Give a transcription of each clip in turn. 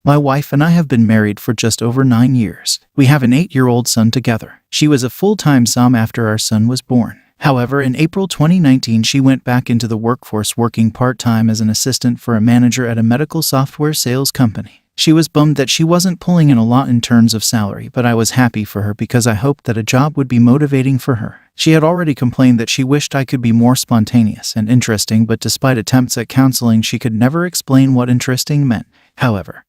My wife and I have been married for just over 9 years. We have an 8-year-old son together. She was a full-time mom after our son was born. However, in April 2019, she went back into the workforce working part-time as an assistant for a manager at a medical software sales company. She was bummed that she wasn't pulling in a lot in terms of salary, but I was happy for her because I hoped that a job would be motivating for her. She had already complained that she wished I could be more spontaneous and interesting, but despite attempts at counseling, she could never explain what interesting meant. However,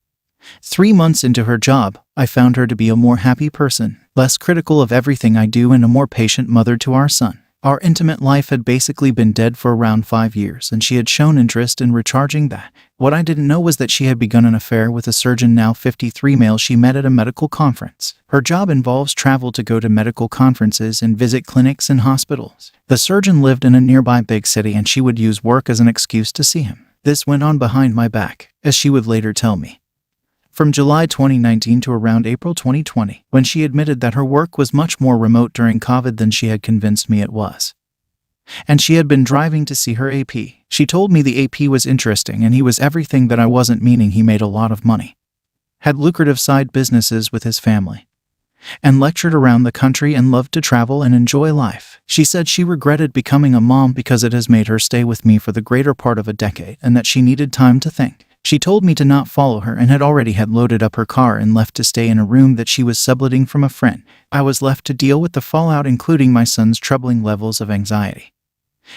3 months into her job, I found her to be a more happy person, less critical of everything I do, and a more patient mother to our son. Our intimate life had basically been dead for around 5 years, and she had shown interest in recharging that. What I didn't know was that she had begun an affair with a surgeon, now 53, male she met at a medical conference. Her job involves travel to go to medical conferences and visit clinics and hospitals. The surgeon lived in a nearby big city, and she would use work as an excuse to see him. This went on behind my back, as she would later tell me. From July 2019 to around April 2020, when she admitted that her work was much more remote during COVID than she had convinced me it was. And she had been driving to see her AP. She told me the AP was interesting and he was everything that I wasn't, meaning he made a lot of money, had lucrative side businesses with his family, and lectured around the country and loved to travel and enjoy life. She said she regretted becoming a mom because it has made her stay with me for the greater part of a decade and that she needed time to think. She told me to not follow her and had already loaded up her car and left to stay in a room that she was subletting from a friend. I was left to deal with the fallout, including my son's troubling levels of anxiety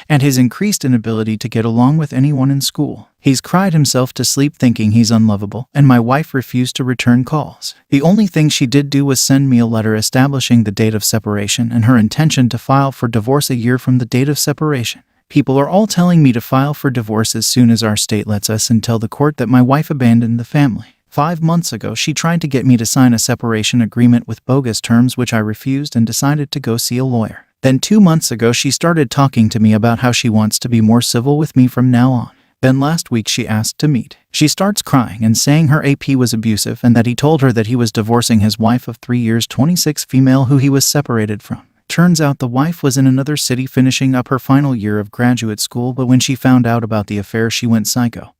and his increased inability to get along with anyone in school. He's cried himself to sleep thinking he's unlovable, and my wife refused to return calls. The only thing she did do was send me a letter establishing the date of separation and her intention to file for divorce a year from the date of separation. People are all telling me to file for divorce as soon as our state lets us and tell the court that my wife abandoned the family. 5 months ago, she tried to get me to sign a separation agreement with bogus terms, which I refused and decided to go see a lawyer. Then 2 months ago, she started talking to me about how she wants to be more civil with me from now on. Then last week she asked to meet. She starts crying and saying her AP was abusive and that he told her that he was divorcing his wife of 3 years, 26, female who he was separated from. Turns out the wife was in another city finishing up her final year of graduate school, but when she found out about the affair, she went psycho.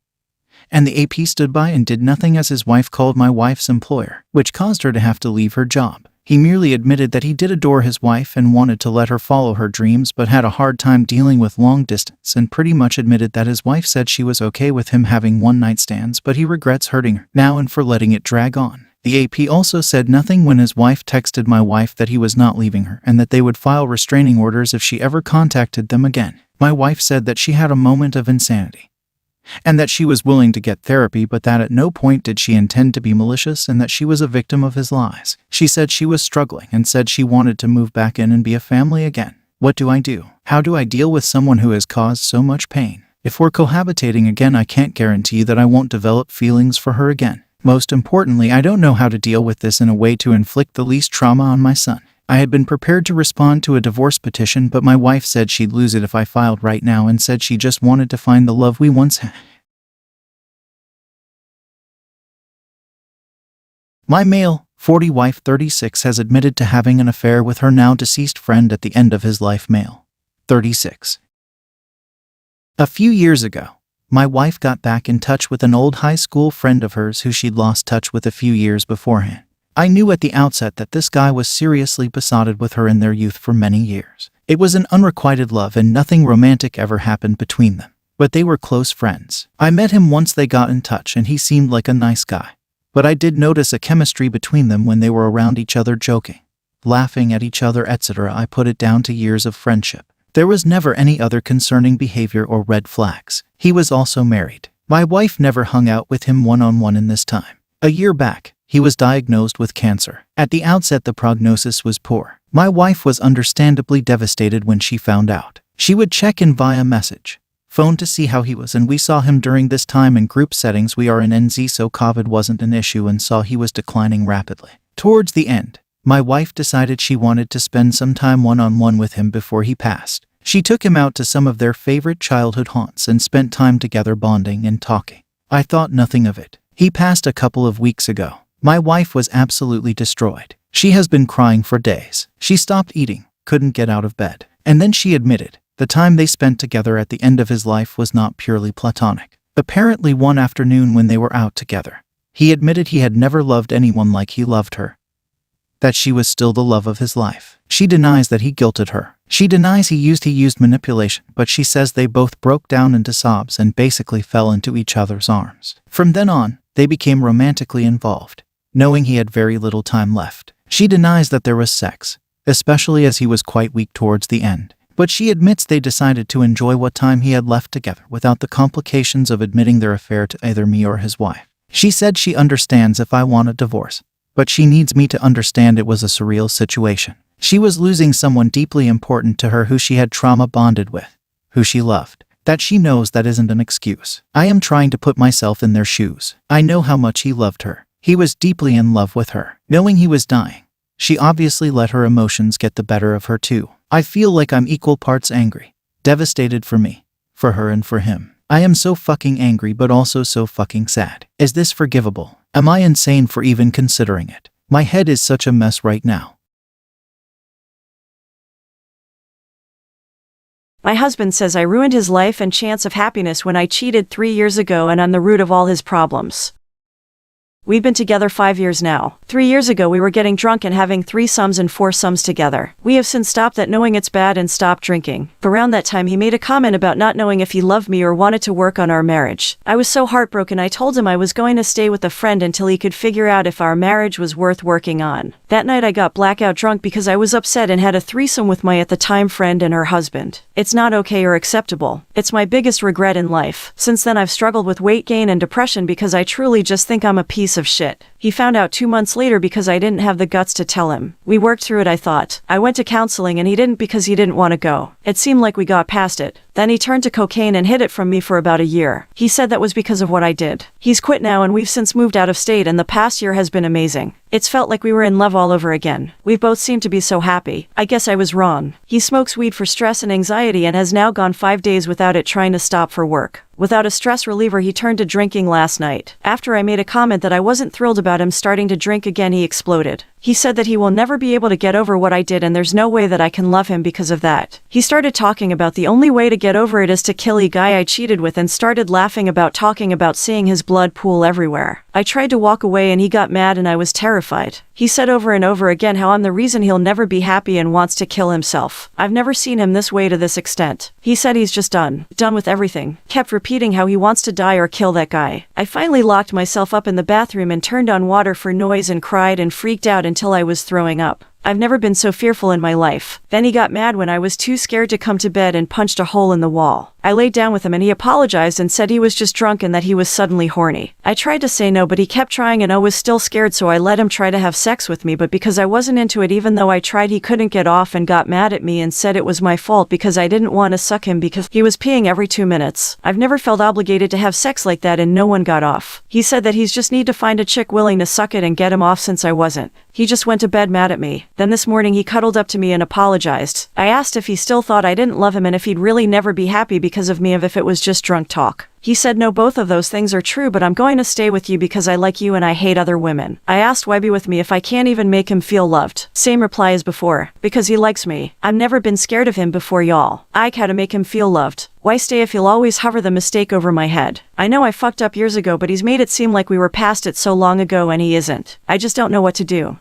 And the AP stood by and did nothing as his wife called my wife's employer, which caused her to have to leave her job. He merely admitted that he did adore his wife and wanted to let her follow her dreams, but had a hard time dealing with long distance, and pretty much admitted that his wife said she was okay with him having one-night stands, but he regrets hurting her now and for letting it drag on. The AP also said nothing when his wife texted my wife that he was not leaving her and that they would file restraining orders if she ever contacted them again. My wife said that she had a moment of insanity and that she was willing to get therapy, but that at no point did she intend to be malicious and that she was a victim of his lies. She said she was struggling and said she wanted to move back in and be a family again. What do I do? How do I deal with someone who has caused so much pain? If we're cohabitating again, I can't guarantee that I won't develop feelings for her again. Most importantly, I don't know how to deal with this in a way to inflict the least trauma on my son. I had been prepared to respond to a divorce petition, but my wife said she'd lose it if I filed right now and said she just wanted to find the love we once had. My male, 40 wife, 36, has admitted to having an affair with her now deceased friend at the end of his life, male, 36. A few years ago, my wife got back in touch with an old high school friend of hers who she'd lost touch with a few years beforehand. I knew at the outset that this guy was seriously besotted with her in their youth for many years. It was an unrequited love and nothing romantic ever happened between them, but they were close friends. I met him once they got in touch and he seemed like a nice guy, but I did notice a chemistry between them when they were around each other, joking, laughing at each other, etc. I put it down to years of friendship. There was never any other concerning behavior or red flags. He was also married. My wife never hung out with him one-on-one in this time. A year back, he was diagnosed with cancer. At the outset, the prognosis was poor. My wife was understandably devastated when she found out. She would check in via message, phone to see how he was, and we saw him during this time in group settings. We are in NZ, so COVID wasn't an issue, and saw he was declining rapidly. Towards the end, my wife decided she wanted to spend some time one-on-one with him before he passed. She took him out to some of their favorite childhood haunts and spent time together bonding and talking. I thought nothing of it. He passed a couple of weeks ago. My wife was absolutely destroyed. She has been crying for days. She stopped eating, couldn't get out of bed. And then she admitted the time they spent together at the end of his life was not purely platonic. Apparently one afternoon when they were out together, He admitted he had never loved anyone like he loved her, that she was still the love of his life. She denies that he guilted her. She denies he used manipulation, but she says they both broke down into sobs and basically fell into each other's arms. From then on, they became romantically involved, knowing he had very little time left. She denies that there was sex, especially as he was quite weak towards the end. But she admits they decided to enjoy what time he had left together without the complications of admitting their affair to either me or his wife. She said she understands if I want a divorce, but she needs me to understand it was a surreal situation. She was losing someone deeply important to her who she had trauma bonded with, who she loved. That she knows that isn't an excuse. I am trying to put myself in their shoes. I know how much he loved her. He was deeply in love with her. Knowing he was dying, she obviously let her emotions get the better of her too. I feel like I'm equal parts angry, devastated for me, for her and for him. I am so fucking angry but also so fucking sad. Is this forgivable? Am I insane for even considering it? My head is such a mess right now. My husband says I ruined his life and chance of happiness when I cheated 3 years ago and I'm the root of all his problems. We've been together 5 years now. 3 years ago we were getting drunk and having threesomes and foursomes together. We have since stopped that knowing it's bad and stopped drinking. Around that time he made a comment about not knowing if he loved me or wanted to work on our marriage. I was so heartbroken I told him I was going to stay with a friend until he could figure out if our marriage was worth working on. That night I got blackout drunk because I was upset and had a threesome with my at the time friend and her husband. It's not okay or acceptable. It's my biggest regret in life. Since then I've struggled with weight gain and depression because I truly just think I'm a piece of shit. He found out 2 months later because I didn't have the guts to tell him. We worked through it, I thought. I went to counseling and he didn't because he didn't want to go. It seemed like we got past it. Then he turned to cocaine and hid it from me for about a year. He said that was because of what I did. He's quit now and we've since moved out of state and the past year has been amazing. It's felt like we were in love all over again. We both seemed to be so happy. I guess I was wrong. He smokes weed for stress and anxiety and has now gone 5 days without it, trying to stop for work. Without a stress reliever he turned to drinking last night. After I made a comment that I wasn't thrilled about him starting to drink again, he exploded. He said that he will never be able to get over what I did and there's no way that I can love him because of that. He started talking about the only way to get over it is to kill the guy I cheated with and started laughing about talking about seeing his blood pool everywhere. I tried to walk away and he got mad and I was terrified. He said over and over again how I'm the reason he'll never be happy and wants to kill himself. I've never seen him this way to this extent. He said he's just done with everything. Kept repeating how he wants to die or kill that guy. I finally locked myself up in the bathroom and turned on water for noise and cried and freaked out until I was throwing up. I've never been so fearful in my life. Then he got mad when I was too scared to come to bed and punched a hole in the wall. I laid down with him and he apologized and said he was just drunk and that he was suddenly horny. I tried to say no but he kept trying and I was still scared, so I let him try to have sex with me, but because I wasn't into it even though I tried, he couldn't get off and got mad at me and said it was my fault because I didn't want to suck him because he was peeing every 2 minutes. I've never felt obligated to have sex like that and no one got off. He said that he's just need to find a chick willing to suck it and get him off since I wasn't. He just went to bed mad at me. Then this morning he cuddled up to me and apologized. I asked if he still thought I didn't love him and if he'd really never be happy because of me, if it was just drunk talk. He said no, both of those things are true, but I'm going to stay with you because I like you and I hate other women. I asked why be with me if I can't even make him feel loved. Same reply as before. Because he likes me. I've never been scared of him before, y'all. I had to make him feel loved. Why stay if he'll always hover the mistake over my head? I know I fucked up years ago, but he's made it seem like we were past it so long ago and he isn't. I just don't know what to do.